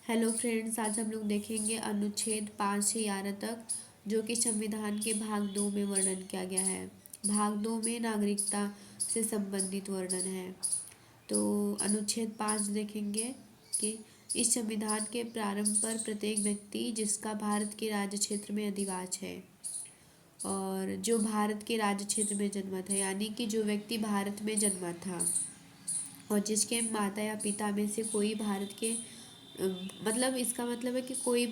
Hello friends, आज हम लोग देखेंगे अनुच्छेद 5 से 11 तक, जो कि संविधान के भाग 2 में वर्णन किया गया है। भाग 2 में नागरिकता से संबंधित वर्णन है। तो अनुच्छेद 5 देखेंगे कि इस संविधान के प्रारंभ पर प्रत्येक व्यक्ति जिसका भारत के राज्य क्षेत्र में अधिवास है और जो भारत के राज्य क्षेत्र में जन्मा था, यानी कि जो व्यक्ति भारत में जन्मा था और जिसके माता या पिता में से कोई भारत के मतलब इसका मतलब है कि कोई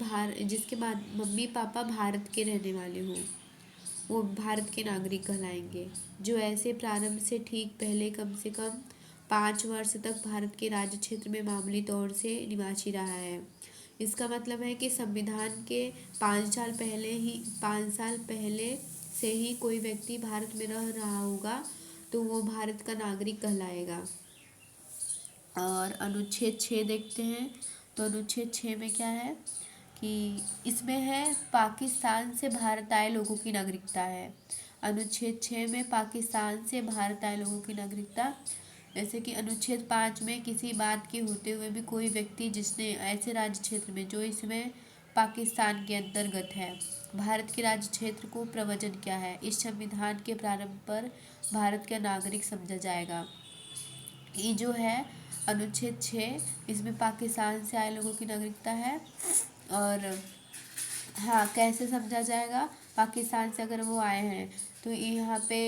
जिसके मम्मी पापा भारत के रहने वाले हों, वो भारत के नागरिक कहलाएंगे। जो ऐसे प्रारंभ से ठीक पहले कम से कम 5 वर्ष तक भारत के राज्य क्षेत्र में मामूली तौर से निवासी रहा है। इसका मतलब है कि संविधान के 5 साल पहले से ही कोई व्यक्ति भारत में रह रहा होगा तो वो भारत का नागरिक कहलाएगा। और अनुच्छेद 6 देखते हैं। तो अनुच्छेद 6 में क्या है कि इसमें है पाकिस्तान से भारत आए लोगों की नागरिकता है। अनुच्छेद 6 में पाकिस्तान से भारत आए लोगों की नागरिकता, जैसे कि अनुच्छेद 5 में किसी बात के होते हुए भी कोई व्यक्ति जिसने ऐसे राज्य क्षेत्र में जो इसमें पाकिस्तान के अंतर्गत है भारत के राज्य क्षेत्र को प्रवचन किया है, इस संविधान के प्रारंभ पर भारत का नागरिक समझा जाएगा। ये जो है अनुच्छेद 6, इसमें पाकिस्तान से आए लोगों की नागरिकता है। और हाँ, कैसे समझा जाएगा? पाकिस्तान से अगर वो आए हैं तो यहाँ पे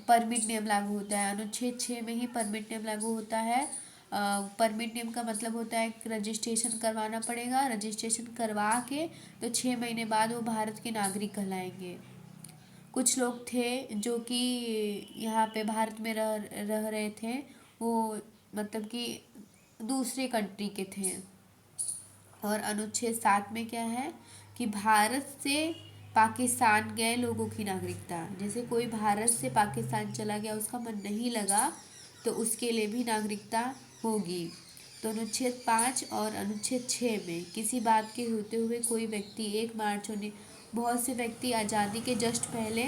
परमिट नियम लागू होता है। अनुच्छेद 6 में ही परमिट नियम लागू होता है। परमिट नियम का मतलब होता है कि रजिस्ट्रेशन करवाना पड़ेगा। रजिस्ट्रेशन करवा के तो 6 महीने बाद वो भारत के नागरिक कहलाएंगे। कुछ लोग थे जो कि यहाँ पे भारत में रह रहे थे, वो मतलब कि दूसरे कंट्री के थे। और अनुच्छेद 7 में क्या है कि भारत से पाकिस्तान गए लोगों की नागरिकता, जैसे कोई भारत से पाकिस्तान चला गया, उसका मन नहीं लगा तो उसके लिए भी नागरिकता होगी। तो अनुच्छेद 5 और अनुच्छेद 6 में किसी बात के होते हुए कोई व्यक्ति 1 मार्च होने, बहुत से व्यक्ति आज़ादी के जस्ट पहले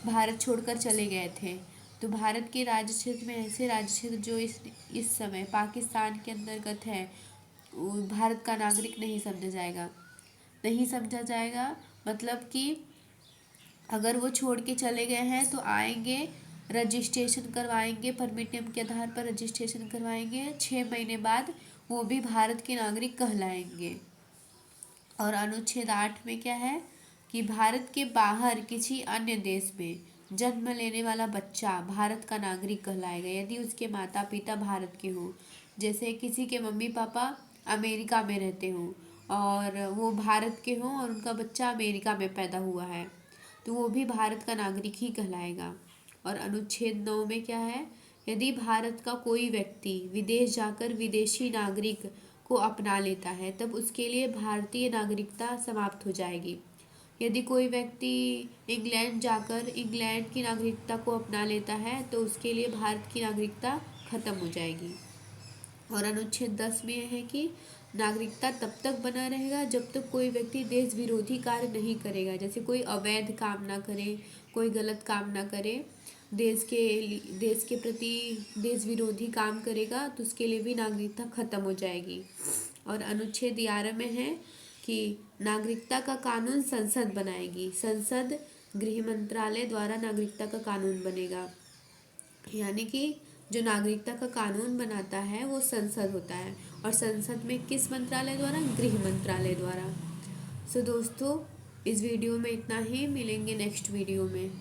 भारत छोड़कर चले गए थे, तो भारत के राज्य क्षेत्र में ऐसे राज्य क्षेत्र जो इस समय पाकिस्तान के अंतर्गत है, भारत का नागरिक नहीं समझा जाएगा। नहीं समझा जाएगा मतलब कि अगर वो छोड़ के चले गए हैं तो आएंगे, रजिस्ट्रेशन करवाएंगे, परमिट नियम के आधार पर रजिस्ट्रेशन करवाएंगे, 6 महीने बाद वो भी भारत के नागरिक कहलाएंगे। और अनुच्छेद 8 में क्या है कि भारत के बाहर किसी अन्य देश में जन्म लेने वाला बच्चा भारत का नागरिक कहलाएगा यदि उसके माता पिता भारत के हों। जैसे किसी के मम्मी पापा अमेरिका में रहते हों और वो भारत के हों और उनका बच्चा अमेरिका में पैदा हुआ है, तो वो भी भारत का नागरिक ही कहलाएगा। और अनुच्छेद 9 में क्या है, यदि भारत का कोई व्यक्ति विदेश जाकर विदेशी नागरिक को अपना लेता है तब उसके लिए भारतीय नागरिकता समाप्त हो जाएगी। यदि कोई व्यक्ति इंग्लैंड जाकर इंग्लैंड की नागरिकता को अपना लेता है तो उसके लिए भारत की नागरिकता खत्म हो जाएगी। और अनुच्छेद 10 में यह है कि नागरिकता तब तक बना रहेगा जब तक कोई व्यक्ति देश विरोधी कार्य नहीं करेगा, जैसे कोई अवैध काम ना करे, कोई गलत काम ना करे, देश के प्रति देश विरोधी काम करेगा तो उसके लिए भी नागरिकता खत्म हो जाएगी। और अनुच्छेद 11 में है कि नागरिकता का कानून संसद बनाएगी। संसद गृह मंत्रालय द्वारा नागरिकता का कानून बनेगा, यानी कि जो नागरिकता का कानून बनाता है वो संसद होता है। और संसद में किस मंत्रालय द्वारा? गृह मंत्रालय द्वारा। सो दोस्तों, इस वीडियो में इतना ही, मिलेंगे नेक्स्ट वीडियो में।